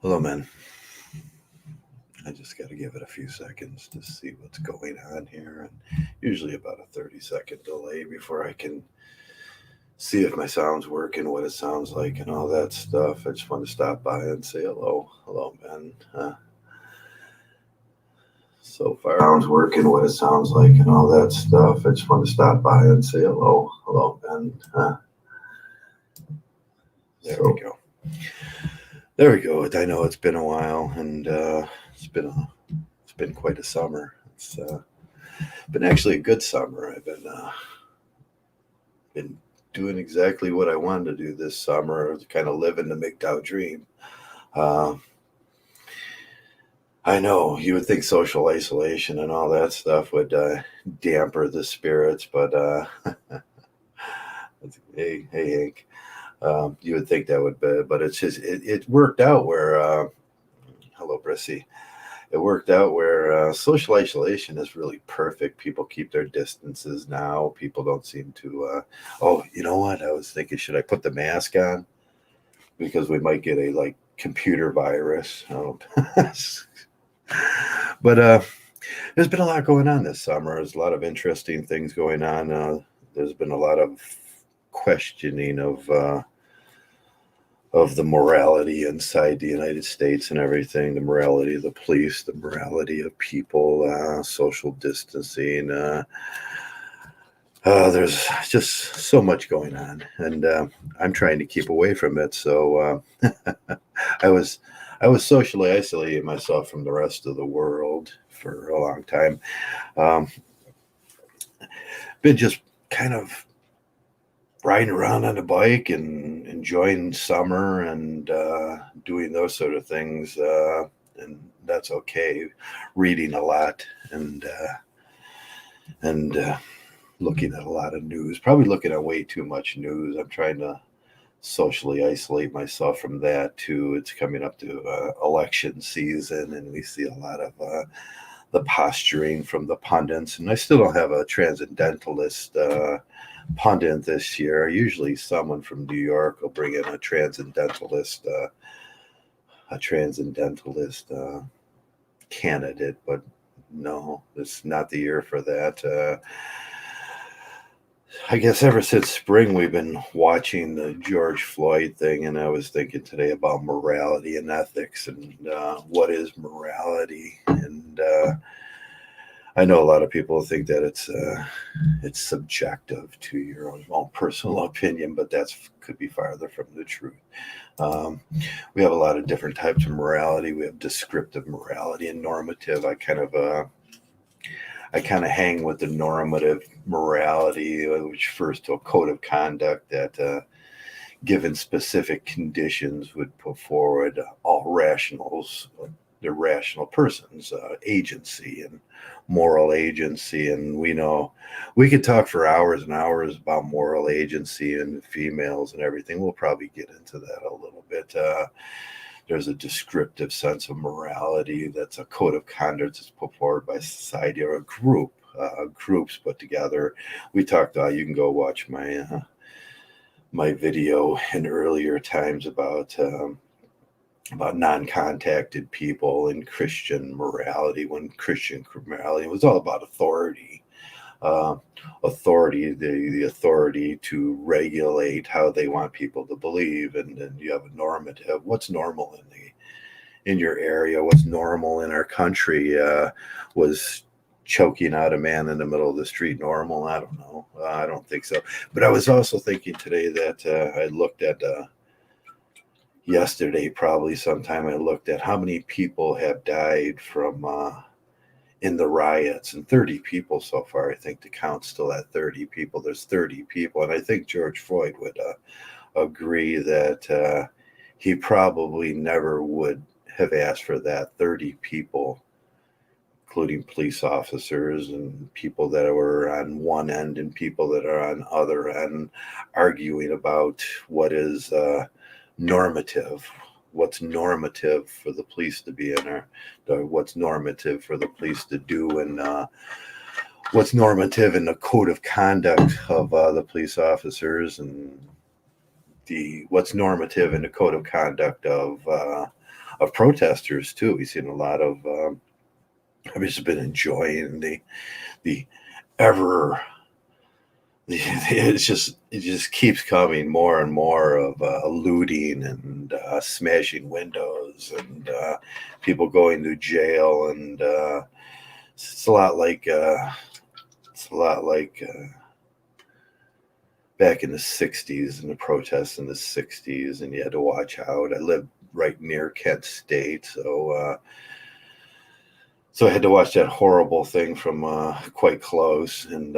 Hello, man. I just got to give it a few seconds to see what's going on here, and usually about a 30-second delay before I can see if my sound's working, what it sounds like, and all that stuff. I just want to stop by and say hello. Hello, man. So far, sounds working, what it sounds like, and all that stuff. I just want to stop by and say hello. Hello, man. There we go. There we go. I know it's been a while, and it's been quite a summer. It's been actually a good summer. I've been doing exactly what I wanted to do this summer, kind of living the MGTOW dream. Uh, I know you would think social isolation and all that stuff would damper the spirits, but hey, Hank, you would think that would be, but it's just it worked out where hello, Brissy. It worked out where social isolation is really perfect. People keep their distances now. People don't seem to. Oh, you know what? I was thinking, should I put the mask on because we might get a computer virus? Oh. But there's been a lot going on this summer. There's a lot of interesting things going on. There's been a lot of questioning of the morality inside the United States and everything, the morality of the police, the morality of people, social distancing. There's just so much going on, and I'm trying to keep away from it. So I was I was socially isolating myself from the rest of the world for a long time. Um, been just kind of riding around on a bike and enjoying summer and doing those sort of things, and that's okay. Reading a lot and looking at a lot of news. Probably looking at way too much news. I'm trying to socially isolate myself from that too. It's coming up to election season, and we see a lot of the posturing from the pundits. And I still don't have a transcendentalist pundit this year. Usually, someone from New York will bring in a transcendentalist candidate, but no, it's not the year for that. I guess ever since spring, we've been watching the George Floyd thing, and I was thinking today about morality and ethics and what is morality. And I know a lot of people think that it's subjective to your own personal opinion, but that's could be farther from the truth. Um, we have a lot of different types of morality. We have descriptive morality and normative. I kind of hang with the normative morality, which refers to a code of conduct that, given specific conditions, would put forward all rationals, the rational persons, agency and moral agency. And we know we could talk for hours and hours about moral agency and females and everything. We'll probably get into that a little bit. There's a descriptive sense of morality that's a code of conduct that's put forward by society or a group. Groups put together. We talked. You can go watch my video in earlier times about non-contacted people and Christian morality. When Christian morality was all about authority, uh, the authority to regulate how they want people to believe, and then you have a normative. What's normal in your area? What's normal in our country? Was choking out a man in the middle of the street normal? I don't know. I don't think so. But I was also thinking today that I looked at yesterday, probably sometime. I looked at how many people have died from in the riots, and 30 people so far. I think the count's still at 30 people. There's 30 people, and I think George Floyd would agree that he probably never would have asked for that. 30 people, including police officers and people that were on one end and people that are on other end, arguing about what is normative. What's normative for the police to be in there? What's normative for the police to do, and what's normative in the code of conduct of the police officers, and the what's normative in the code of conduct of protesters too. We've seen a lot of. I've just been enjoying the ever. It just keeps coming more and more of looting and smashing windows and people going to jail, and it's a lot like back in the 60s and the protests in the 60s, and you had to watch out. I lived right near Kent State, so I had to watch that horrible thing from quite close, and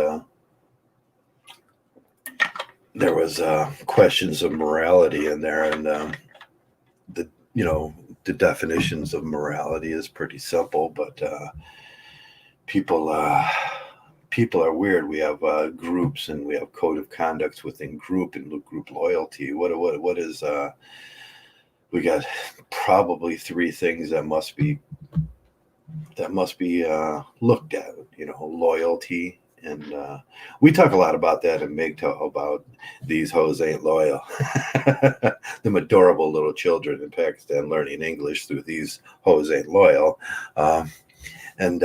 there was questions of morality in there, and the the definitions of morality is pretty simple, but people people are weird. We have groups, and we have code of conducts within group and group loyalty. What is we got probably three things that must be looked at. Loyalty, and we talk a lot about that in MGTOW, about these hoes ain't loyal. Them adorable little children in Pakistan learning English through these hoes ain't loyal, and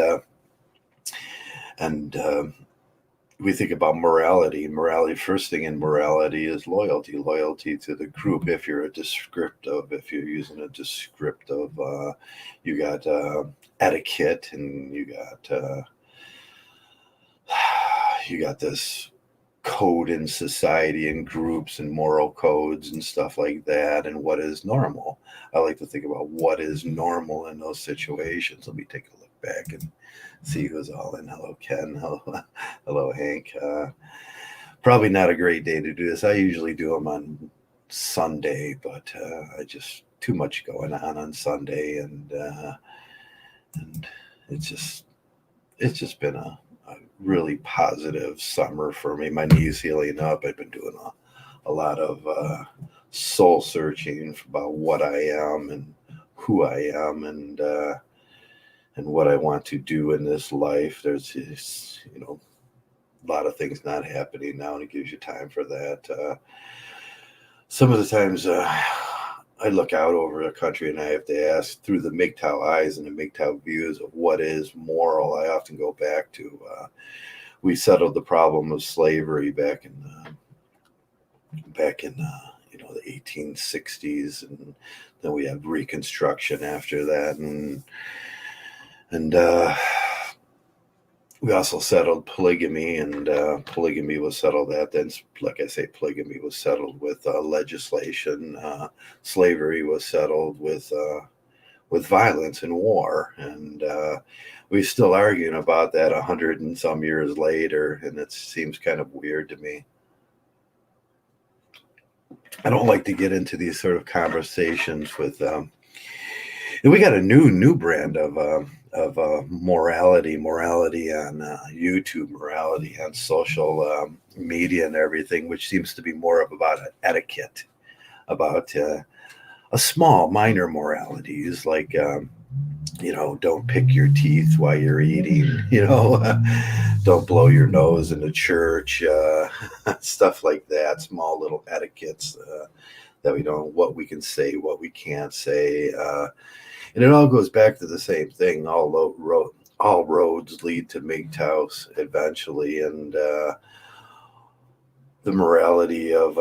and we think about morality. First thing in morality is loyalty to the group. If you're using a descriptive, you got etiquette, and you got this code in society and groups and moral codes and stuff like that, and what is normal. I like to think about what is normal in those situations. Let me take a look back and see who's all in. Hello, Ken. Hello, Hank. Probably not a great day to do this. I usually do them on Sunday, but I just too much going on Sunday, and it's just been a really positive summer for me. My knee's healing up. I've been doing a lot of soul searching about what I am and who I am, and what I want to do in this life. There's a lot of things not happening now, and it gives you time for that. Some of the times I look out over the country, and I have to ask through the MGTOW eyes and the MGTOW views of what is moral. I often go back to we settled the problem of slavery back in the 1860s, and then we had Reconstruction after that, and we also settled polygamy, and polygamy was settled at then. Like I say, polygamy was settled with legislation. Slavery was settled with violence and war, and we're still arguing about that 100 and some years later, and it seems kind of weird to me. I don't like to get into these sort of conversations with. And we got a new brand of morality on YouTube, morality on social media and everything, which seems to be more of about etiquette, about a small minor moralities like don't pick your teeth while you're eating, don't blow your nose in the church, stuff like that, small little etiquettes that we don't, what we can say, what we can't say, and it all goes back to the same thing. All roads lead to MGTOW eventually, and the morality of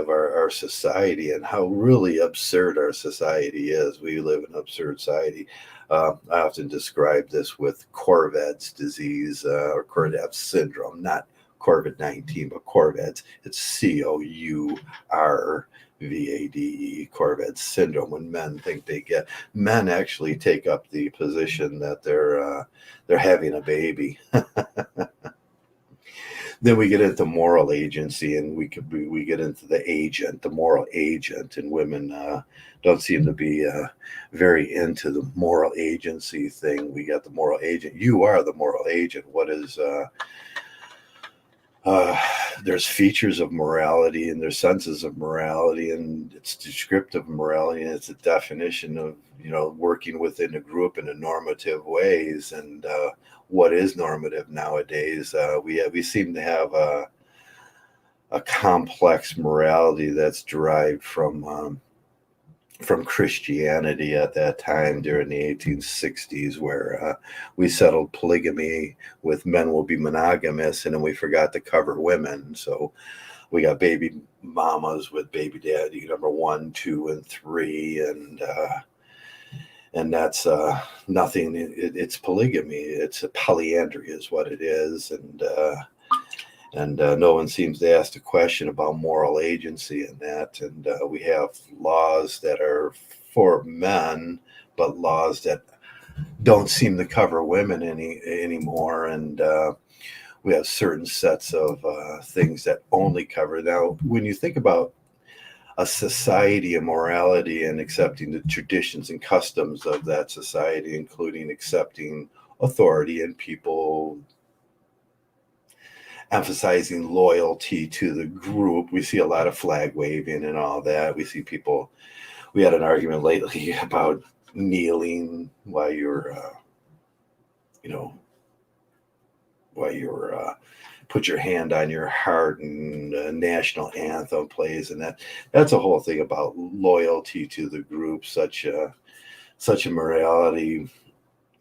our society, and how really absurd our society is. We live in an absurd society. I often describe this with Corvet's disease, or Corvet's syndrome, not COVID-19, but Corvet's. It's COURVADE, Corvet's syndrome. When men actually take up the position that they're having a baby. Then we get into moral agency, and we get into the moral agent, and women don't seem to be very into the moral agency thing. We got the moral agent. You are the moral agent. What is there's features of morality, and there's senses of morality, and it's descriptive morality, and it's a definition of working within a group in a normative ways. And what is normative nowadays? We seem to have a complex morality that's derived from from Christianity at that time during the 1860s, where we settled polygamy with men will be monogamous, and then we forgot to cover women. So we got baby mamas with baby daddy number 1, 2, and 3, and that's nothing. It's polygamy. It's a polyandry, is what it is, and no one seems to ask the question about moral agency in that. And we have laws that are for men, but laws that don't seem to cover women anymore. And we have certain sets of things that only cover. Now, when you think about a society and morality and accepting the traditions and customs of that society, including accepting authority and people emphasizing loyalty to the group. We see a lot of flag waving and all that. We see people. We had an argument lately about kneeling while you're, you know, while you're put your hand on your heart and national anthem plays, and that's a whole thing about loyalty to the group. Such a morality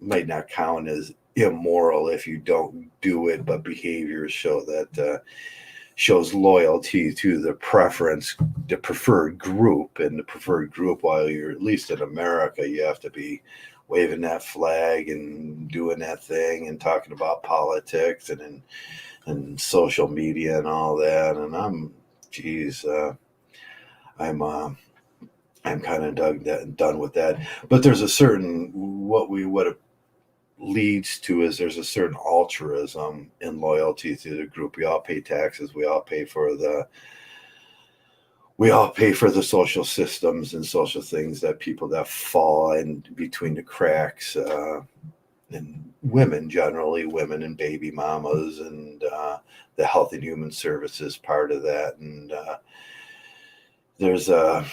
might not count as immoral if you don't do it, but behaviors shows loyalty to the preferred group. And the preferred group, while you're at least in America, you have to be waving that flag and doing that thing and talking about politics and social media and all that. And I'm kind of done with that. But there's a certain what it leads to is there's a certain altruism in loyalty to the group. We all pay taxes. We all pay for the social systems and social things that people that fall in between the cracks. And women, generally women and baby mamas, and the Health and Human Services part of that. And there's a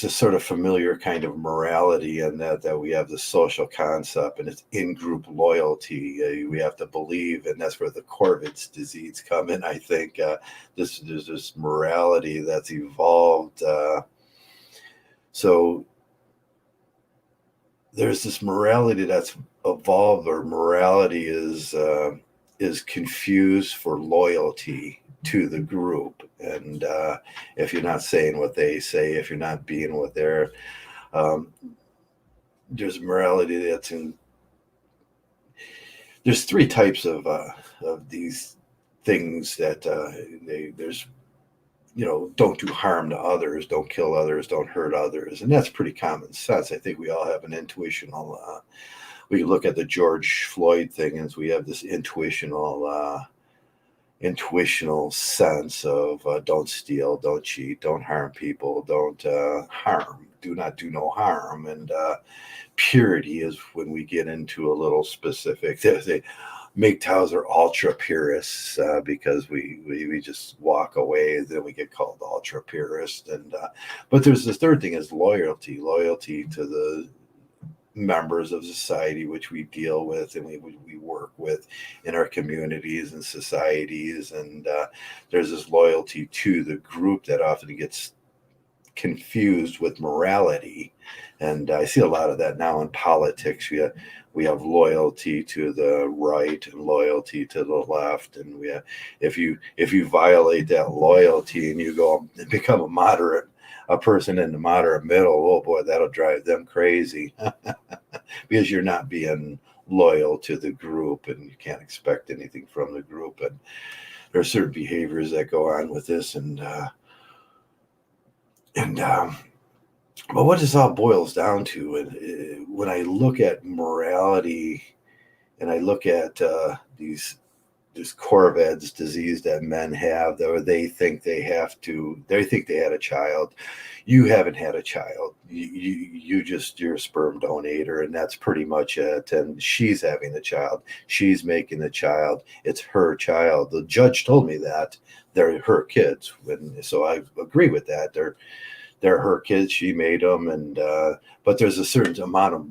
sort of familiar kind of morality in that we have the social concept, and it's in-group loyalty. We have to believe, and that's where the Corvids disease come in. I think there's this morality that's evolved. So there's this morality that's evolved, or morality is confused for loyalty to the group. And if you're not saying what they say, if you're not being what they're, there's morality that's in. There's 3 types of these things that there's, don't do harm to others, don't kill others, don't hurt others, and that's pretty common sense. I think we all have an intuitional. We look at the George Floyd thing as we have this intuitional sense of don't steal, don't cheat, don't harm people, don't harm, do not do no harm. And purity is when we get into a little specific. They MGTOWs are ultra purists because we just walk away, then we get called ultra purist. And but there's the third thing is loyalty to the members of society which we deal with and we work with in our communities and societies. And there's this loyalty to the group that often gets confused with morality. And I see a lot of that now in politics. We have loyalty to the right and loyalty to the left. And if you violate that loyalty and you go and become a person in the moderate middle, oh boy, that'll drive them crazy because you're not being loyal to the group and you can't expect anything from the group. And there are certain behaviors that go on with this. But what this all boils down to, and when I look at morality and I look at this Corvids disease that men have, or they think they think they had a child. You haven't had a child. You're a sperm donator, and that's pretty much it. And she's having the child. She's making the child. It's her child. The judge told me that they're her kids, so I agree with that. They're her kids. She made them, and but there's a certain amount of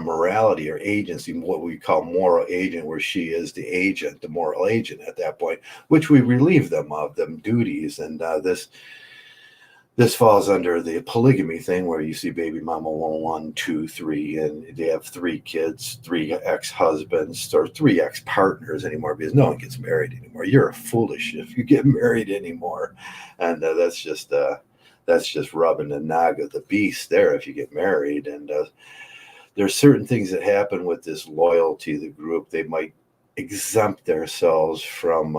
morality or agency, what we call moral agent, where she is the agent, the moral agent at that point, which we relieve them of them duties. And this falls under the polygamy thing where you see baby mama one, two, three, and they have three kids, three ex-husbands, or three ex-partners anymore because no one gets married anymore. You're foolish if you get married anymore, and that's just rubbing the nog of the beast there if you get married. And there's certain things that happen with this loyalty to the group. They might exempt themselves from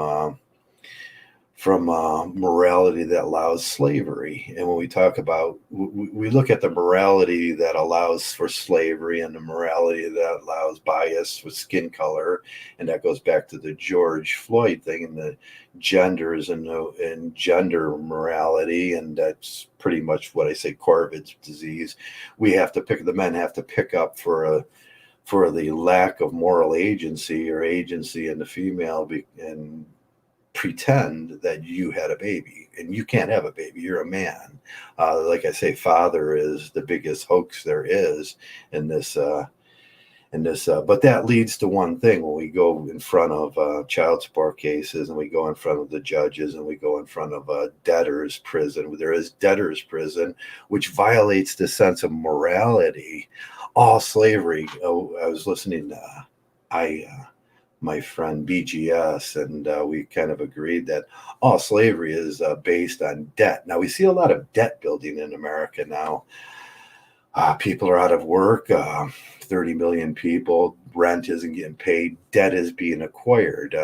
morality that allows slavery. And when we talk about, we look at the morality that allows for slavery and the morality that allows bias with skin color. And that goes back to the George Floyd thing and the genders and gender morality. And that's pretty much what I say, Corvid's disease. The men have to pick up for the lack of moral agency or agency in the female and pretend that you had a baby, and you can't have a baby. You're a man. Like I say, father is the biggest hoax there is in this. But that leads to one thing: when we go in front of child support cases, and we go in front of the judges, and we go in front of debtors' prison. There is debtors' prison, which violates the sense of morality. All slavery. Oh, I was listening to my friend BGS, and we kind of agreed that all slavery is based on debt. Now, we see a lot of debt building in America now. People are out of work, 30 million people, rent isn't getting paid, debt is being acquired.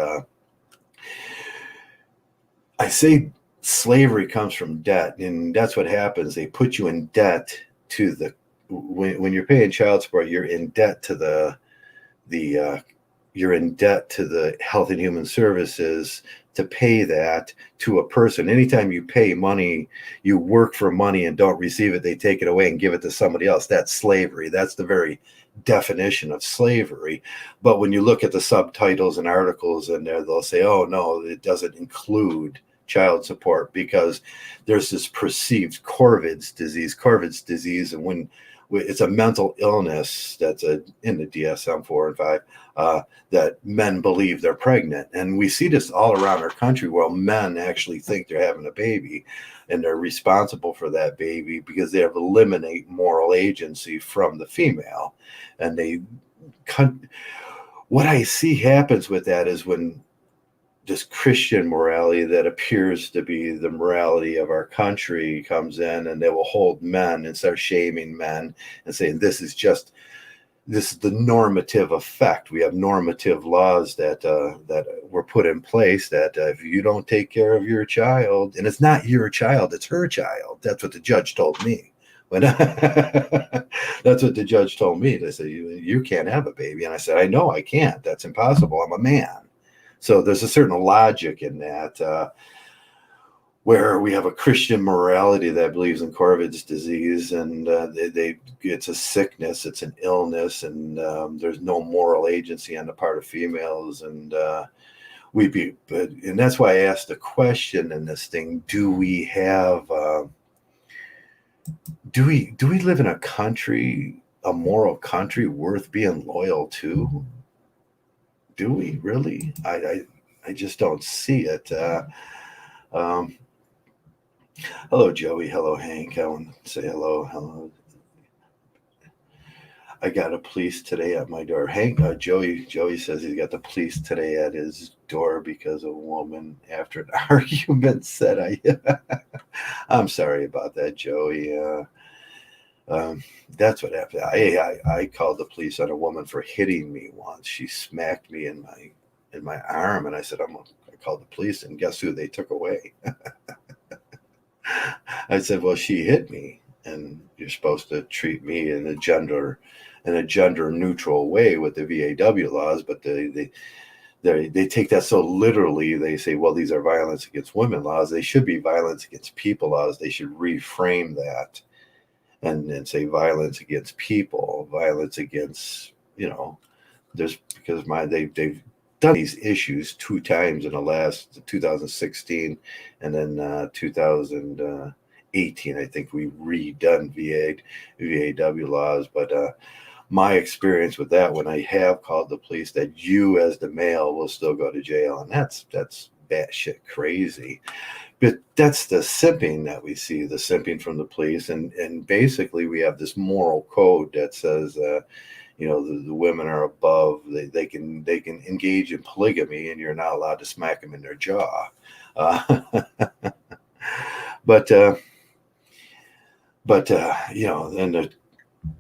I say slavery comes from debt, and that's what happens. They put you in debt when you're paying child support, you're in debt to the you're in debt to the Health and Human Services to pay that to a person. Anytime you pay money, you work for money and don't receive it, they take it away and give it to somebody else. That's slavery. That's the very definition of slavery. But when you look at the subtitles and articles in there, they'll say, oh, no, it doesn't include child support because there's this perceived Corvid's disease. And when it's a mental illness that's in the DSM-4 and 5, that men believe they're pregnant. And we see this all around our country where men actually think they're having a baby and they're responsible for that baby because they have eliminate moral agency from the female. And what I see happens with that is when this Christian morality that appears to be the morality of our country comes in, and they will hold men and start shaming men and saying this is the normative effect. We have normative laws that were put in place that if you don't take care of your child, and it's not your child, it's her child. That's what the judge told me. When that's what the judge told me. They said you can't have a baby, and I said I know I can't. That's impossible. I'm a man. So there's a certain logic in that where we have a Christian morality that believes in Corvid's disease, and it's a sickness, it's an illness, and there's no moral agency on the part of females, and and that's why I asked the question in this thing: do we live in a country, a moral country worth being loyal to? Do we really? I just don't see it. Hello, Joey. Hello, Hank. I want to say hello. I got a police today at my door. Hank, Joey says he's got the police today at his door because a woman, after an argument, said I'm sorry about that, Joey. That's what happened. I called the police on a woman for hitting me once. She smacked me in my arm, and I said I called the police, and guess who they took away? I said, well, she hit me, and you're supposed to treat me in a gender neutral way with the VAW laws, but they take that so literally. They say, well, these are violence against women laws. They should be violence against people laws. They should reframe that and say violence against people, violence against, there's because they've done these issues two times in the last 2016 and then 2018. I think we redone VAW laws, but my experience with that, when I have called the police, that you as the male will still go to jail, and that's batshit crazy. But that's the simping that we see, the simping from the police, and basically we have this moral code that says, the women are above, they can engage in polygamy, and you're not allowed to smack them in their jaw. Uh, but uh, then the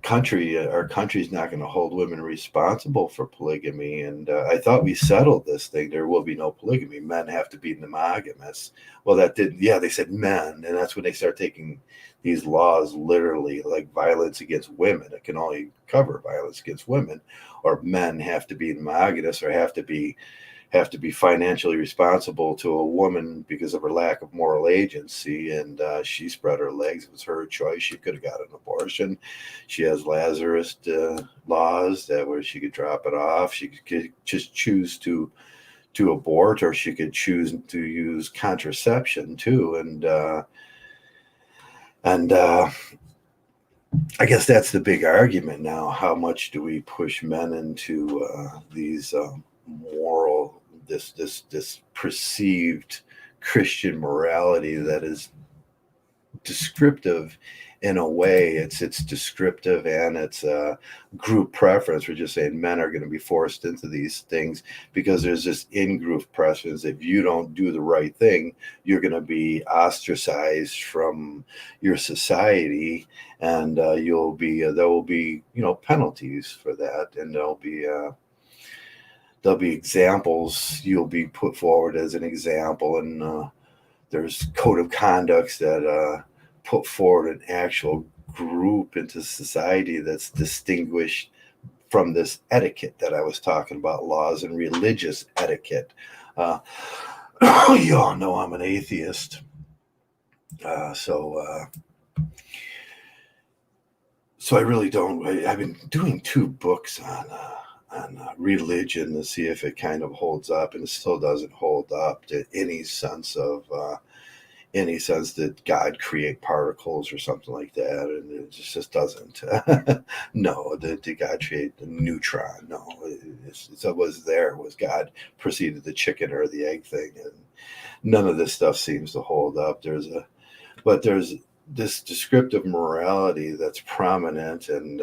our country's not going to hold women responsible for polygamy. And I thought we settled this thing. There will be no polygamy. Men have to be monogamous. Well, that didn't. Yeah, they said men, and that's when they start taking these laws literally, like violence against women. It can only cover violence against women, or men have to be monogamous, or have to be financially responsible to a woman because of her lack of moral agency. And she spread her legs. It was her choice. She could have got an abortion. She has Lazarus laws that where she could drop it off. She could just choose to abort, or she could choose to use contraception too. And I guess that's the big argument now. How much do we push men into these moral, this perceived Christian morality that is descriptive in a way? It's descriptive, and it's a group preference. We're just saying men are going to be forced into these things because there's this in-group preference. If you don't do the right thing, you're going to be ostracized from your society, and there will be penalties for that, and there'll be examples. You'll be put forward as an example, and there's code of conducts that put forward an actual group into society that's distinguished from this etiquette that I was talking about, laws and religious etiquette. You all know I'm an atheist, so I really don't. I've been doing 2 books on religion to see if it kind of holds up, and it still doesn't hold up to any sense that God create particles or something like that, and it just doesn't. No, did God create the neutron? No, it was there. It was God preceded the chicken or the egg thing, and none of this stuff seems to hold up. There's this descriptive morality that's prominent, and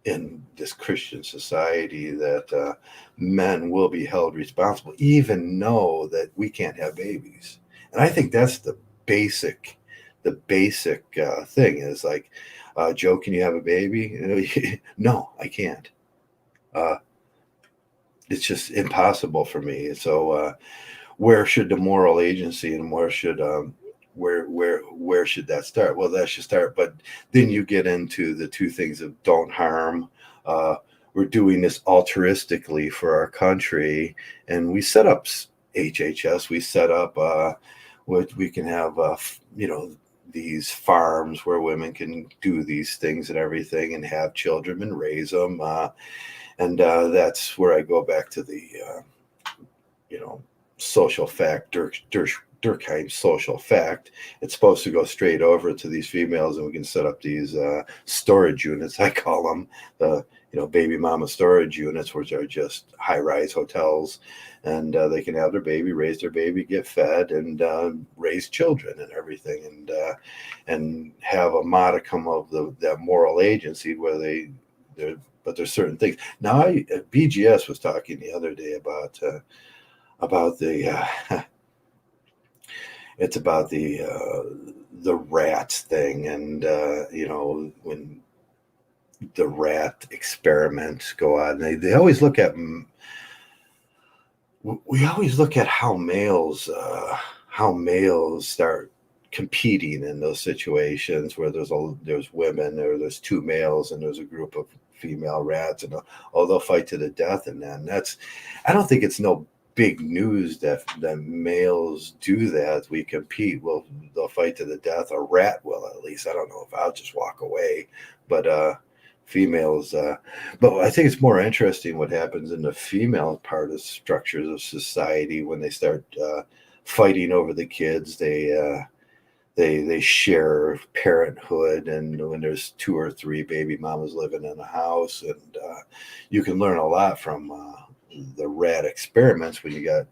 in this Christian society, that men will be held responsible, even know that we can't have babies. And I think that's the basic thing is like, Joe, can you have a baby? No, I can't. It's just impossible for me. So where should the moral agency, and where should that start? Well, that should start, but then you get into the 2 things of don't harm. We're doing this altruistically for our country, and we set up HHS. We set up we can have these farms where women can do these things and everything, and have children and raise them. And that's where I go back to the social fact, Durkheim's social fact. It's supposed to go straight over to these females, and we can set up these storage units, I call them, the baby mama storage units, which are just high-rise hotels, and they can have their baby, raise their baby, get fed, and raise children and everything, and have a modicum of that moral agency where but there's certain things. Now, BGS was talking the other day about the it's about the rats thing, and when the rat experiments go on, they always look at we always look at how males start competing in those situations where there's women, or there's 2 males and there's a group of female rats, and they'll fight to the death. And then I don't think it's no big news that males do that. We compete. Well, they'll fight to the death. A rat will, at least. I don't know if I'll just walk away, but females. But I think it's more interesting what happens in the female part of structures of society when they start fighting over the kids. They share parenthood, and when there's 2 or 3 baby mamas living in a house, and you can learn a lot from the rat experiments when you got,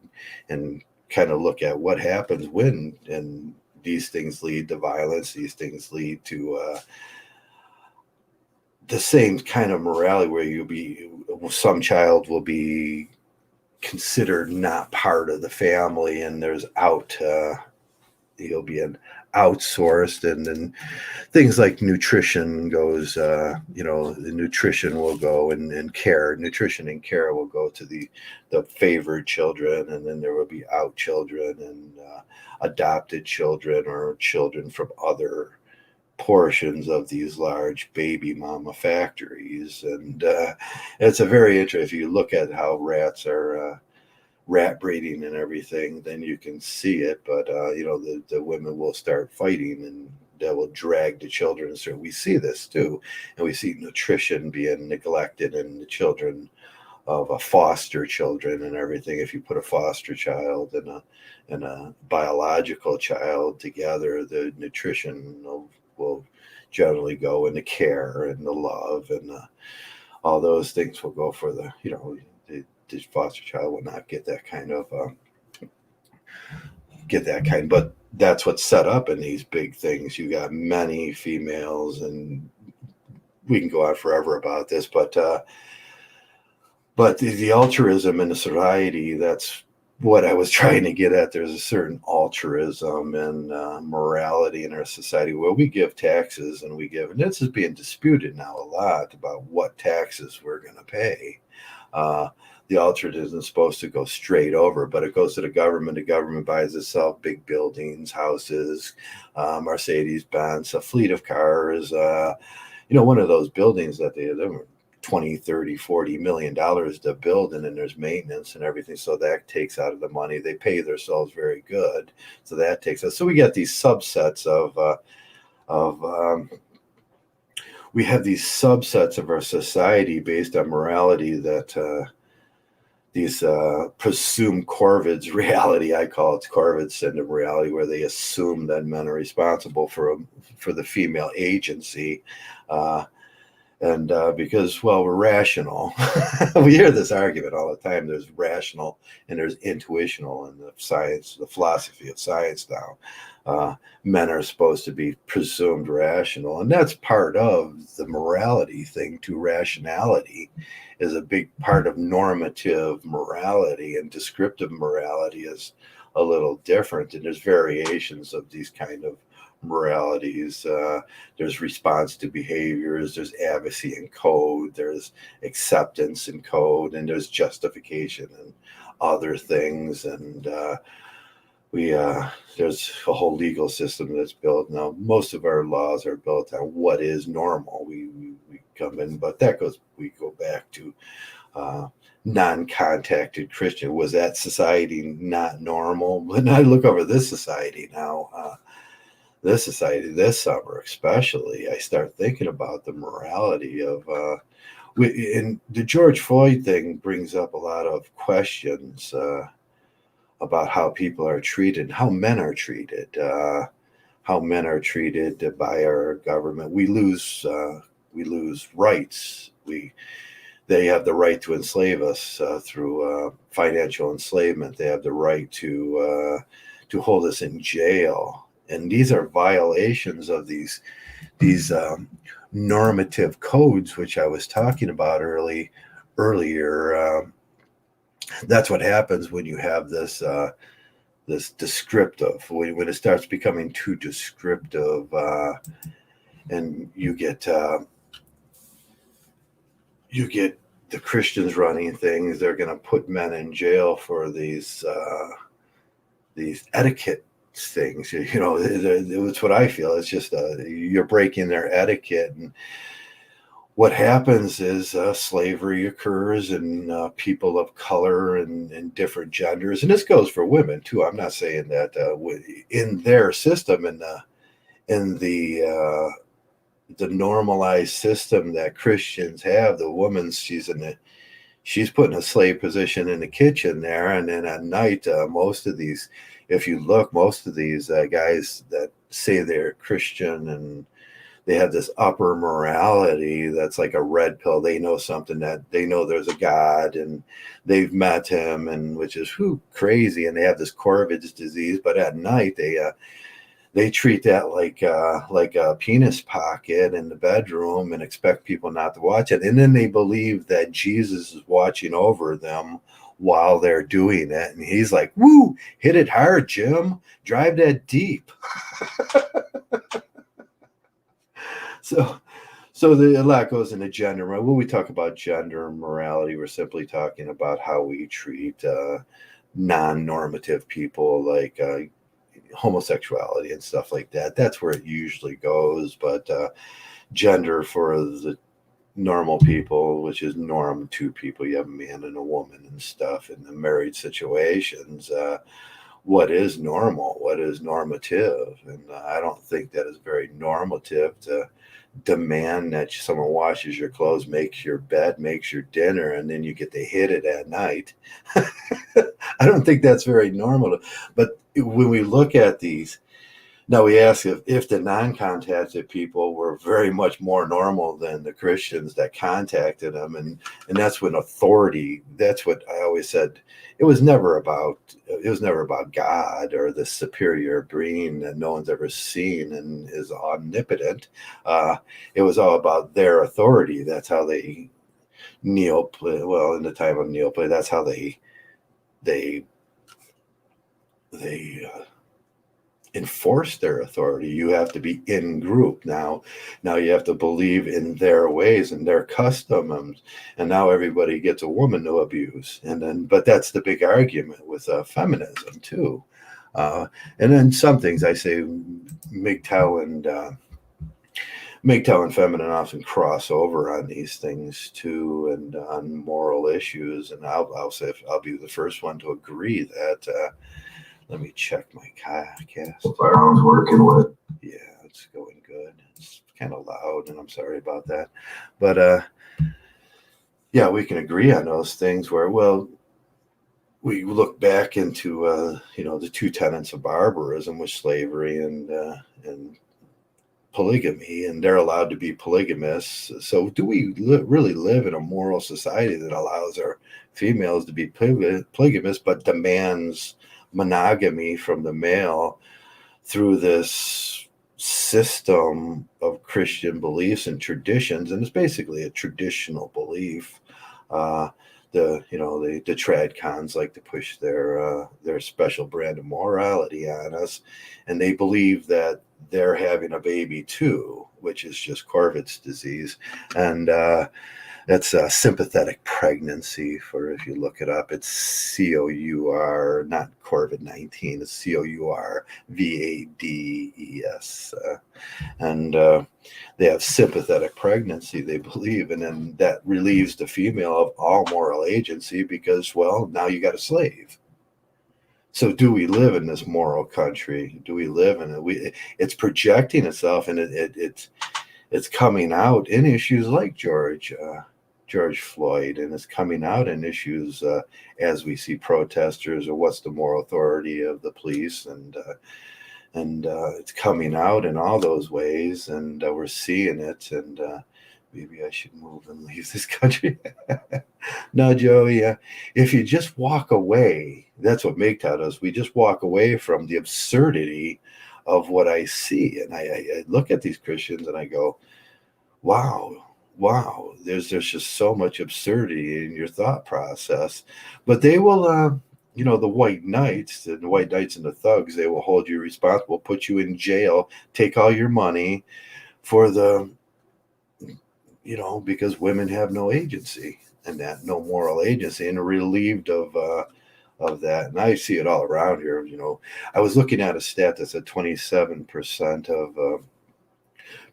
and kind of look at what happens when, and these things lead to violence. These things lead to the same kind of morality where some child will be considered not part of the family, and there's he'll be an outsourced, and then things like nutrition goes, the nutrition will go, and care, nutrition and care will go to the favored children, and then there will be out children, and adopted children, or children from other portions of these large baby mama factories. And it's a very interesting, if you look at how rats are rat breeding and everything, then you can see it. But the women will start fighting, and they will drag the children. So we see this too, and we see nutrition being neglected in the children of a foster children and everything. If you put a foster child and a biological child together, the nutrition will generally go into care and the love, and all those things will go for the foster child will not get that kind of but that's what's set up in these big things. You got many females, and we can go on forever about this, but the altruism in the society, that's what I was trying to get at. There's a certain altruism and morality in our society where we give taxes, and this is being disputed now a lot about what taxes we're going to pay. The altruism is supposed to go straight over, but it goes to the government. The government buys itself big buildings, houses, Mercedes-Benz, a fleet of cars. One of those buildings that they were $20, $30, $40 million to build, and then there's maintenance and everything. So that takes out of the money. They pay themselves very good. So that takes us. So we get these subsets we have these subsets of our society based on morality that these presumed Corvid's reality, I call it Corvid's syndrome reality, where they assume that men are responsible for the female agency. And because, we're rational. We hear this argument all the time. There's rational and there's intuitional in the science, the philosophy of science now. Men are supposed to be presumed rational. And that's part of the morality thing, too. Rationality is a big part of normative morality, and descriptive morality is a little different. And there's variations of these kind of moralities. There's response to behaviors, there's advocacy in code, there's acceptance in code, and there's justification and other things. And there's a whole legal system that's built. Now, most of our laws are built on what is normal. We come in, but we go back to non-contacted Christian. Was that society not normal? When I look over this society now, this society this summer especially, I start thinking about the morality of and the George Floyd thing brings up a lot of questions about how people are treated, how men are treated by our government. We lose rights. They have the right to enslave us through financial enslavement. They have the right to hold us in jail. And these are violations of these normative codes, which I was talking about earlier. That's what happens when you have this descriptive, when it starts becoming too descriptive, and you get the Christians running things. They're going to put men in jail for these etiquette things. It's what I feel. It's just you're breaking their etiquette. And what happens is slavery occurs, and people of color and different genders, and this goes for women too. I'm not saying that in their system, in the normalized system that Christians have, the woman, she's put in a slave position in the kitchen there, and then at night, most of these guys that say they're Christian, and they have this upper morality that's like a red pill. They know something, that they know there's a God and they've met him, and which is crazy. And they have this Corvid's disease, but at night they treat that like a penis pocket in the bedroom and expect people not to watch it. And then they believe that Jesus is watching over them while they're doing it. And he's like, woo, hit it hard, Jim. Drive that deep. So a lot goes into gender. When we talk about gender and morality, we're simply talking about how we treat non-normative people, like homosexuality and stuff like that. That's where it usually goes. But gender for the normal people, which is norm two people, you have a man and a woman and stuff in the married situations. What is normal? What is normative? And I don't think that is very normative to demand that someone washes your clothes, makes your bed, makes your dinner, and then you get to hit it at night. I don't think that's very normal. But when we look at these, now we ask if the non-contacted people were very much more normal than the Christians that contacted them, and that's when authority. That's what I always said. It was never about God or the superior being that no one's ever seen and is omnipotent. It was all about their authority. That's how they kneel. Well, in the time of kneel play, that's how they enforce their authority. You have to be in group now. You have to believe in their ways and their customs, and now everybody gets a woman to abuse. And then, but that's the big argument with feminism too. And then some things I say MGTOW and feminine often cross over on these things too, and on moral issues. And I'll say I'll be the first one to agree that. Let me check my cast. Firearms working with. Yeah, it's going good. It's kind of loud, and I'm sorry about that. But yeah, we can agree on those things where, well, we look back into the two tenets of barbarism with slavery and polygamy, and they're allowed to be polygamists. So do we really live in a moral society that allows our females to be polygamists but demands monogamy from the male through this system of Christian beliefs and traditions? And it's basically a traditional belief. The trad cons like to push their special brand of morality on us, and they believe that they're having a baby too, which is just Corvid's disease. And that's a sympathetic pregnancy. For if you look it up, it's COUR, not COVID-19. It's COURVADES, and they have sympathetic pregnancy, they believe, and then that relieves the female of all moral agency because, well, now you got a slave. So do we live in this moral country? Do we live in it? It's projecting itself, and it's coming out in issues like George Floyd, and it's coming out in issues as we see protesters, or what's the moral authority of the police, and it's coming out in all those ways, and we're seeing it, and maybe I should move and leave this country. No, Joey, if you just walk away, that's what MGTOW does. We just walk away from the absurdity of what I see, and I look at these Christians and I go, wow, there's just so much absurdity in your thought process. But they will, the white knights and the thugs, they will hold you responsible, put you in jail, take all your money for because women have no agency, and that no moral agency, and are relieved of that. And I see it all around here. I was looking at a stat that said 27% of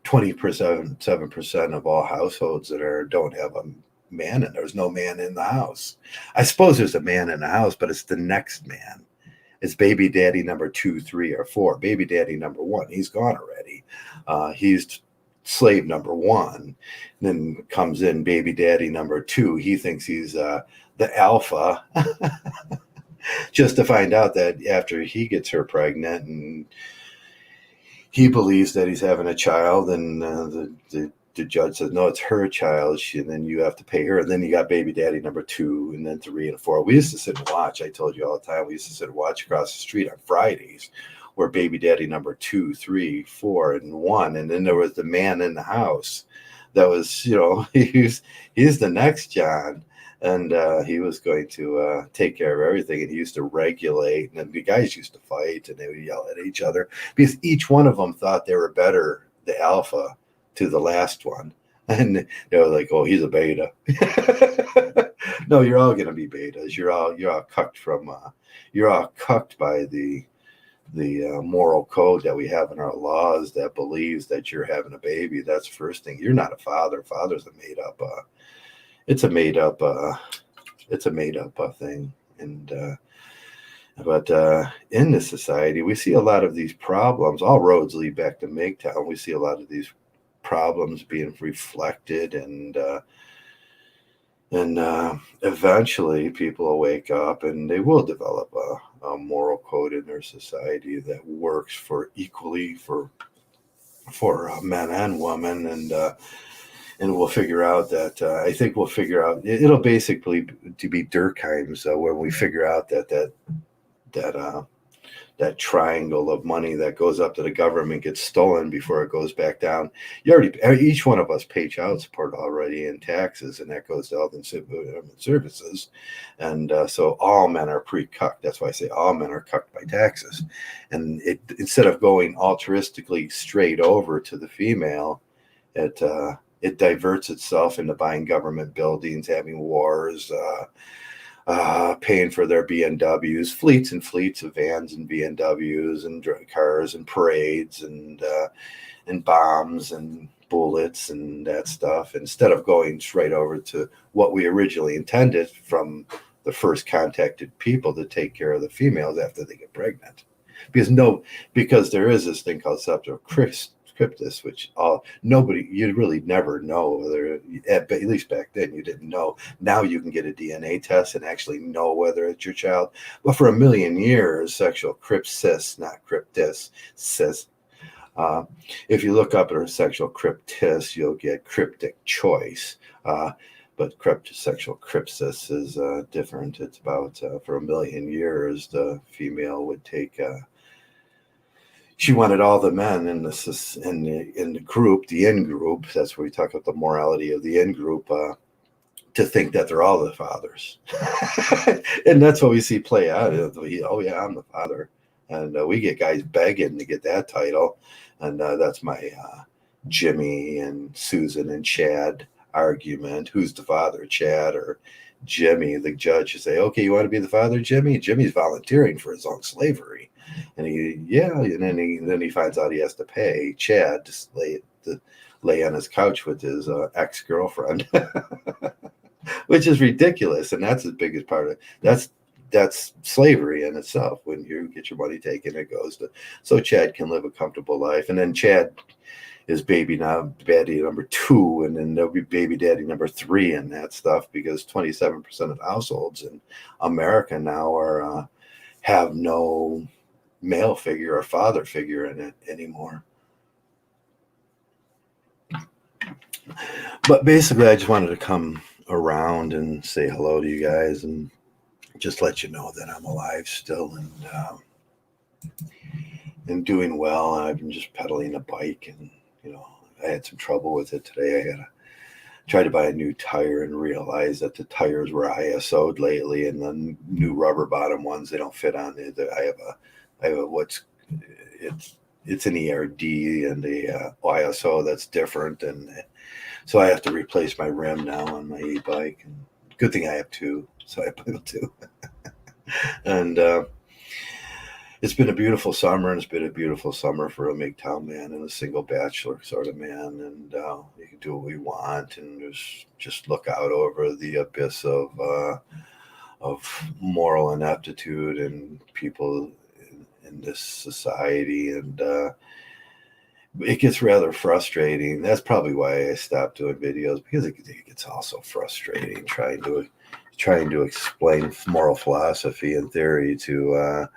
27% of all households that don't have a man, and there's no man in the house. I suppose there's a man in the house, but it's the next man. It's baby daddy number 2, 3, or 4. Baby daddy number 1, he's gone already. He's slave number 1. Then comes in baby daddy number 2. He thinks he's the alpha, just to find out that after he gets her pregnant, and he believes that he's having a child, and the judge says, no, it's her child. And then you have to pay her. And then you got baby daddy number 2, and then 3 and 4. We used to sit and watch. I told you all the time. We used to sit and watch across the street on Fridays, where baby daddy number 2, 3, 4, and 1. And then there was the man in the house that was, he's the next John. And he was going to take care of everything. And he used to regulate. And then the guys used to fight, and they would yell at each other because each one of them thought they were better, the alpha, to the last one. And they were like, oh, he's a beta. No, you're all going to be betas. You're all cucked from, you're all cucked by the moral code that we have in our laws that believes that you're having a baby. That's the first thing. You're not a father. Father's a made up, it's a made up thing. And but in this society, we see a lot of these problems. All roads lead back to MGTOW. We see a lot of these problems being reflected, and eventually people will wake up and they will develop a moral code in their society that works for equally for men and women. And we'll figure out that I think we'll figure out it'll basically to be Durkheim's when we figure out that triangle of money that goes up to the government gets stolen before it goes back down. Each one of us pay child support already in taxes, and that goes to health and services. And so all men are pre-cucked. That's why I say all men are cucked by taxes. And instead of going altruistically straight over to the female, it diverts itself into buying government buildings, having wars, paying for their BMWs, fleets and fleets of vans and BMWs and cars and parades and bombs and bullets and that stuff, instead of going straight over to what we originally intended from the first contacted people to take care of the females after they get pregnant. Because there is this thing called septocrypsis, which you really never know whether, at least back then you didn't know. Now you can get a DNA test and actually know whether it's your child. But for a million years, sexual crypsis, not cryptis, cis. If you look up at a sexual cryptis, you'll get cryptic choice. But sexual crypsis is different. It's about for a million years, the female would take. She wanted all the men in the group, the in-group, that's where we talk about the morality of the in-group, to think that they're all the fathers. And that's what we see play out. Oh, yeah, I'm the father. And we get guys begging to get that title. And that's my Jimmy and Susan and Chad argument. Who's the father, Chad or Jimmy? The judge would say, okay, you want to be the father, Jimmy? Jimmy's volunteering for his own slavery. And then he finds out he has to pay Chad to lay on his couch with his ex-girlfriend, which is ridiculous. And that's the biggest part of it. That's slavery in itself. When you get your money taken, it goes to so Chad can live a comfortable life. And then Chad is baby daddy number 2, and then there'll be baby daddy number 3 and that stuff, because 27% of households in America now have no male figure or father figure in it anymore. But basically, I just wanted to come around and say hello to you guys and just let you know that I'm alive still and doing well. I've been just pedaling a bike, and I had some trouble with it today. I tried to buy a new tire and realized that the tires were ISO'd lately, and the new rubber bottom ones, they don't fit on it. I have a it's an ERD and a ISO that's different, and so I have to replace my rim now on my e-bike. And good thing I have 2, so I have 2. And it's been a beautiful summer, and it's been a beautiful summer for a MGTOW man and a single bachelor sort of man. And you can do what we want and just look out over the abyss of moral ineptitude and people in this society. And it gets rather frustrating. That's probably why I stopped doing videos, because it gets also frustrating trying to explain moral philosophy and theory to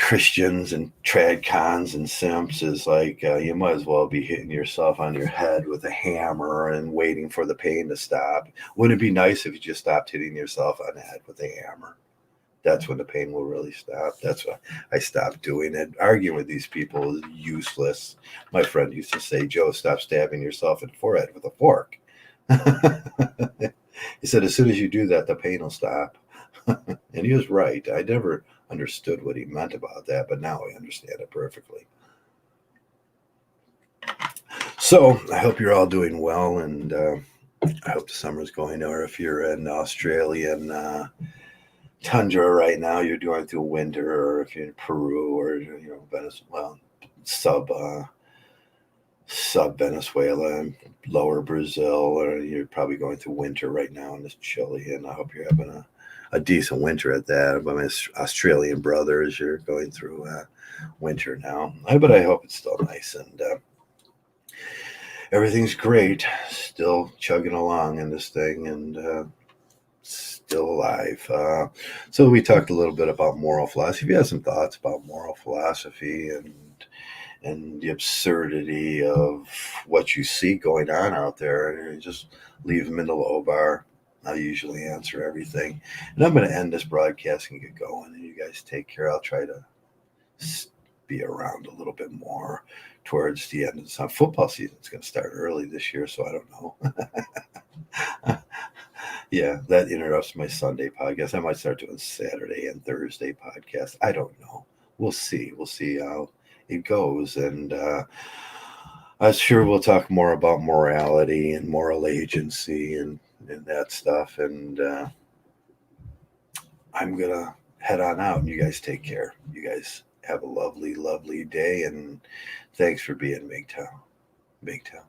Christians and trad cons and simps is like you might as well be hitting yourself on your head with a hammer and waiting for the pain to stop. Wouldn't it be nice if you just stopped hitting yourself on the head with a hammer? That's when the pain will really stop. That's why I stopped doing it. Arguing with these people is useless. My friend used to say, Joe, stop stabbing yourself in the forehead with a fork. He said, as soon as you do that, the pain will stop. And he was right. I never understood what he meant about that, but now I understand it perfectly. So I hope you're all doing well, and I hope the summer's going. Or if you're in Australian tundra right now, you're going through winter, or if you're in Peru or Venezuela, sub Venezuela and lower Brazil, or you're probably going through winter right now in this Chile, and I hope you're having a decent winter at that. But my Australian brothers, you're going through winter now, but I hope it's still nice and everything's great. Still chugging along in this thing and still alive. So we talked a little bit about moral philosophy. If you have some thoughts about moral philosophy and the absurdity of what you see going on out there, and just leave them in the low bar. I usually answer everything. And I'm going to end this broadcast and get going. And you guys take care. I'll try to be around a little bit more towards the end of the summer. Football season's going to start early this year, so I don't know. Yeah, that interrupts my Sunday podcast. I might start doing Saturday and Thursday podcast. I don't know. We'll see. We'll see how it goes. And I'm sure we'll talk more about morality and moral agency and that stuff. And I'm going to head on out, and you guys take care. You guys have a lovely, lovely day. And thanks for being MGTOW. MGTOW.